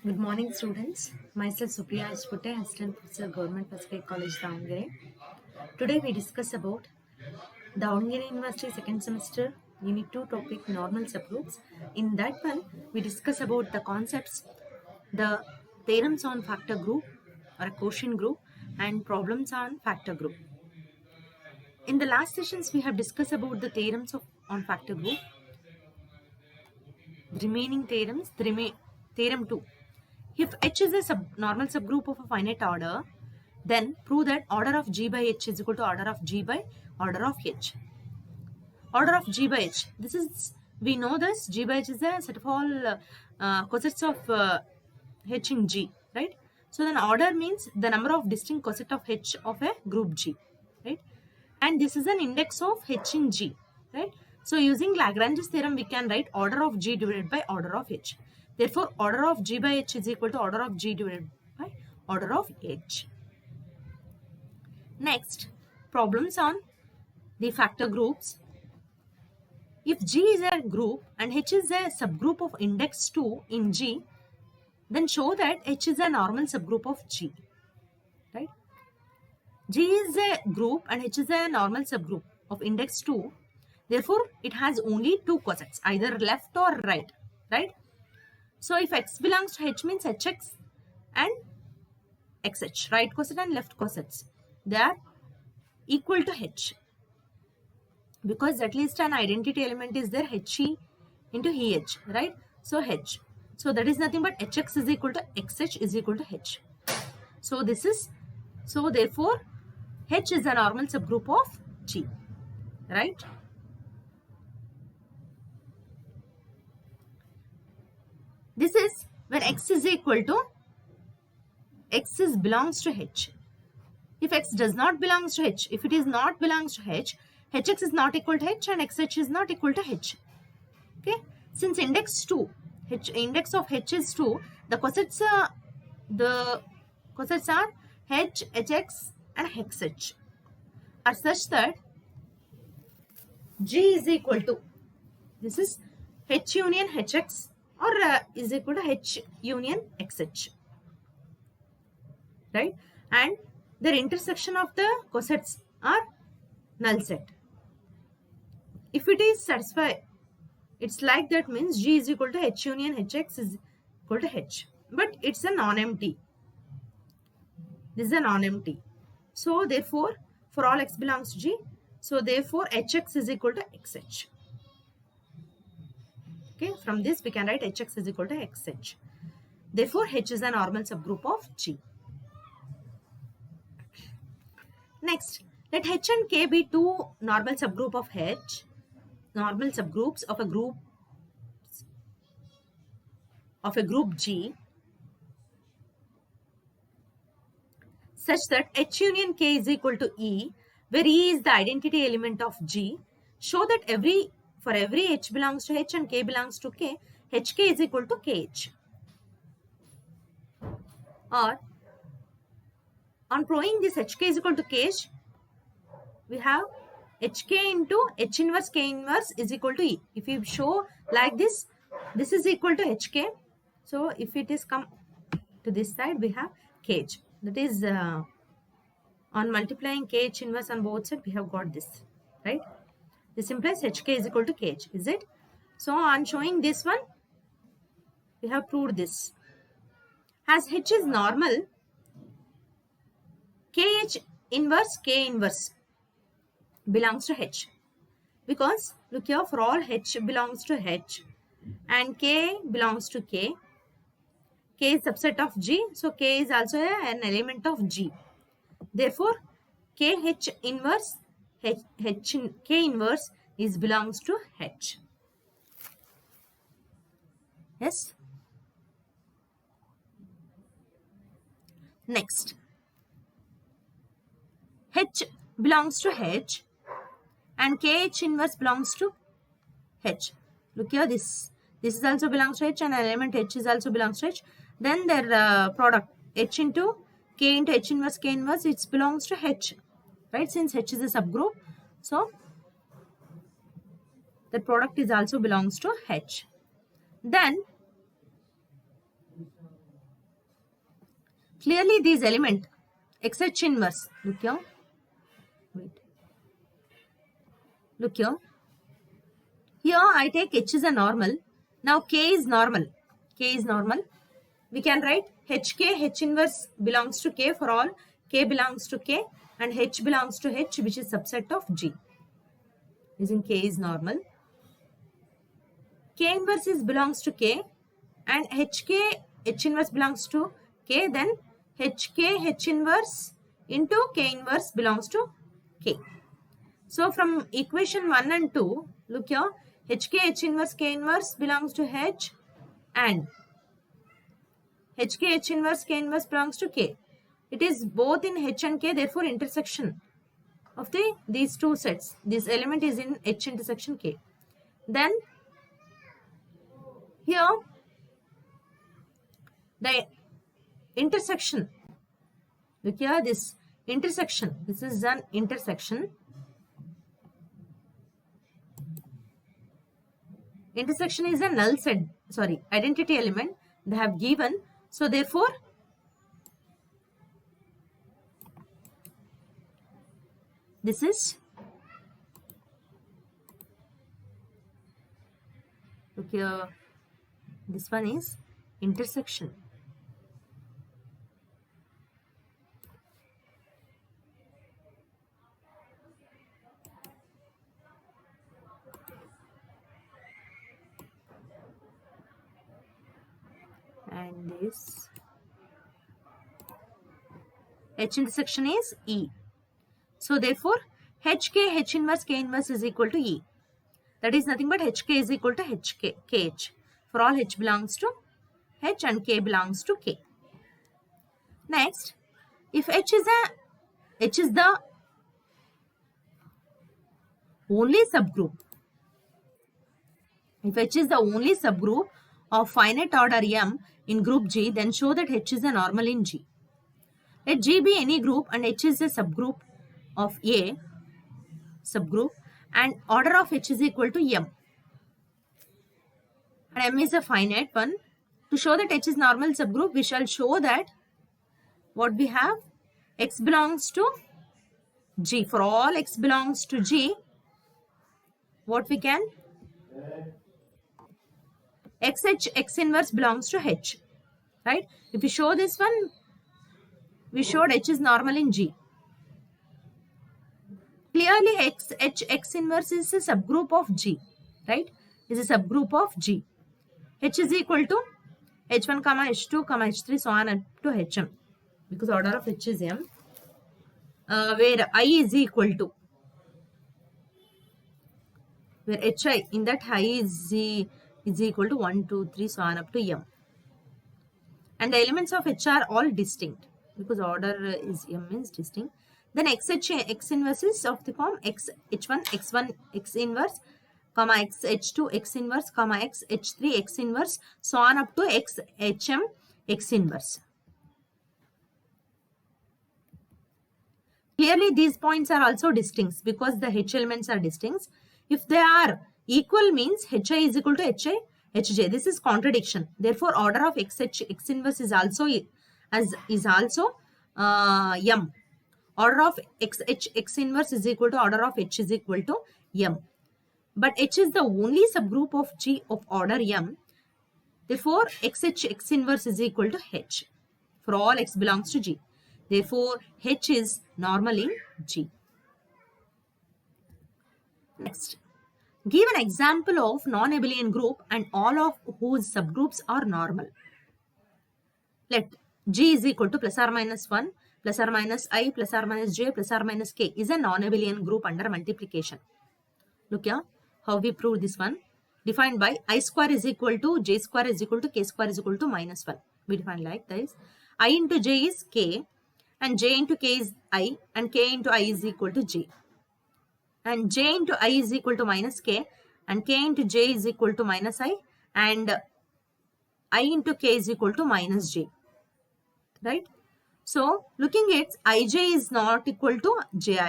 Good morning, students. Myself Supriya Ashpute, Assistant Professor, Government First Grade College, Davangere. Today we discuss about Davangere University second semester Unit 2 topic normal subgroups. In that one, we discuss about the concepts, the theorems on factor group or a quotient group, and problems on factor group. In the last sessions, we have discussed about the theorems on factor group. The remaining theorems, theorem 2. If H is a normal subgroup of a finite order, then prove that order of G by H is equal to order of G by order of H. Order of G by H. This is, we know this, G by H is a set of all cosets of H in G, right? So then order means the number of distinct coset of H of a group G, right? And this is an index of H in G, right? So using Lagrange's theorem, we can write order of G divided by order of H. Therefore, order of G by H is equal to order of G divided by order of H. Next, problems on the factor groups. If G is a group and H is a subgroup of index 2 in G, then show that H is a normal subgroup of G, right? G is a group and H is a normal subgroup of index 2. Therefore, it has only two cosets, either left or right, right? So, if X belongs to H means Hx and Xh, right coset and left cosets, they are equal to H. Because at least an identity element is there, He into Hh, right? So, H. So, that is nothing but Hx is equal to Xh is equal to H. So, this is, so therefore, H is a normal subgroup of G, right? This is when X is equal to, X is belongs to H. If X does not belongs to H, if it is not belongs to H, Hx is not equal to H and Xh is not equal to H. Okay, since index 2, index of H is 2, the cosets are H, Hx and Xh are such that G is equal to, this is H union Hx or is equal to H union Xh, right? And their intersection of the cosets are null set. If it is satisfied, it's like that means G is equal to H union Hx is equal to H. But it's a non-empty. This is a non-empty. So therefore, for all X belongs to G, so therefore Hx is equal to Xh. Okay, from this we can write Hx is equal to Xh. Therefore, H is a normal subgroup of G. Next, let H and K be two normal subgroup of H, normal subgroups of a group G, such that H union K is equal to E, where E is the identity element of G. Show that for every H belongs to H and K belongs to K, Hk is equal to Kh. Or on proving this Hk is equal to Kh, we have Hk into H inverse K inverse is equal to E. If you show like this, this is equal to Hk. So if it is come to this side, we have Kh. That is on multiplying Kh inverse on both sides, we have got this, right? This implies Hk is equal to Kh, is it? So on showing this one, we have proved this. As H is normal, Kh inverse K inverse belongs to H. Because look here, for all H belongs to H and K belongs to K. K is subset of G, so K is also an element of G. Therefore, KH inverse, K inverse is belongs to H. Yes. Next, H belongs to H and KH inverse belongs to H. Look here, this is also belongs to H and element H is also belongs to H. Then their product H into H inverse K inverse, it belongs to H, right? Since H is a subgroup, so the product is also belongs to H. Then Clearly this element XH inverse, look here, wait, look here. Here I take H is a normal. Now K is normal. K is normal. We can write HK, H inverse belongs to K for all K belongs to K, and H belongs to H, which is subset of G. Using K is normal. K inverse is belongs to K, and HK, H inverse belongs to K, then HK, H inverse into K inverse belongs to K. So from equation 1 and 2, look here, HK, H inverse, K inverse belongs to H, and HK, H inverse, K inverse belongs to K. It is both in H and K, therefore intersection of these two sets. This element is in H intersection K. Then here the intersection, look here, this intersection, this is an intersection. Intersection is a null set, sorry, identity element they have given. So therefore this is, look here, this one is intersection. And this H intersection is E. So therefore HK, H inverse, K inverse is equal to E. That is nothing but HK is equal to HK, KH. For all H belongs to H and K belongs to K. Next, if H is the only subgroup, if H is the only subgroup of finite order M in group G, then show that H is a normal in G. Let G be any group and H is a subgroup of A, subgroup, and order of H is equal to M. And M is a finite one. To show that H is normal subgroup, we shall show that what we have, X belongs to G. For all X belongs to G, what we can, XH, X inverse belongs to H, right? If we show this one, we showed H is normal in G. Clearly XH, X inverse is a subgroup of G, right? Is a subgroup of G. H is equal to H1, H2, H3, so on up to Hm, because order of H is M, where I is equal to, where Hi, in that I is equal to 1, 2, 3, so on up to M. And the elements of H are all distinct, because order is M means distinct. Then XH, X inverse is of the form H1, X1, X inverse, XH2, X inverse, XH3, X inverse, so on up to XHM, X inverse. Clearly these points are also distinct because the H elements are distinct. If they are equal means Hi is equal to Hi, Hj. This is contradiction. Therefore order of XH, X inverse is also M. Order of XH, X inverse is equal to order of H is equal to M. But H is the only subgroup of G of order M. Therefore, XH, X inverse is equal to H. For all X belongs to G. Therefore, H is normal in G. Next, give an example of non-abelian group and all of whose subgroups are normal. Let G is equal to plus or minus 1, plus or minus I, plus or minus J, plus or minus K is a non-abelian group under multiplication. Look here, how we prove this one. Defined by I square is equal to J square is equal to K square is equal to minus 1. We define like this. I into J is K, and J into K is I, and K into I is equal to J. And J into I is equal to minus K, and K into J is equal to minus I, and I into K is equal to minus J. Right? So, looking at Ij is not equal to Ji.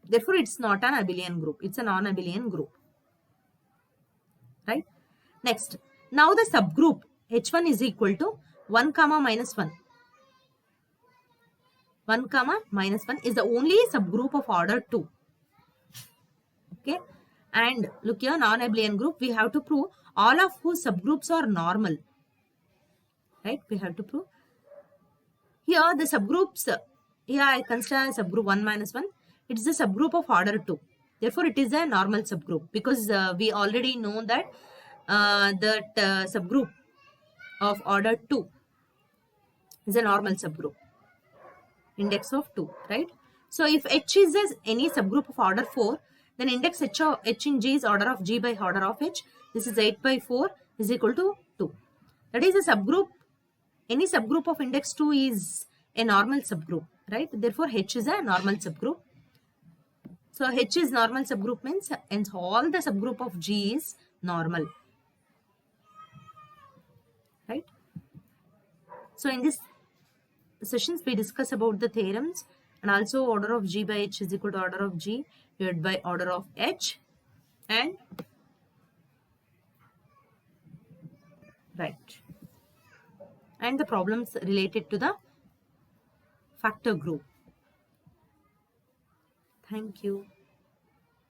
Therefore, it's not an abelian group. It's a non-abelian group. Right? Next, now the subgroup H1 is equal to 1 comma minus 1. 1 comma minus 1 is the only subgroup of order 2. Okay, and look here, non-abelian group, we have to prove all of whose subgroups are normal, right? We have to prove here the subgroups. Here I consider subgroup 1 minus 1. It is a subgroup of order 2. Therefore, it is a normal subgroup, because we already know that subgroup of order 2 is a normal subgroup, index of 2, right? So if H is any subgroup of order 4, then index H in G is order of G by order of H. This is 8 by 4 is equal to 2. That is a subgroup. Any subgroup of index 2 is a normal subgroup, right? Therefore, H is a normal subgroup. So H is normal subgroup means, and all the subgroup of G is normal, right? So in this sessions, we discuss about the theorems, and also order of G by H is equal to order of G divided by order of H, and right, and the problems related to the factor group. Thank you.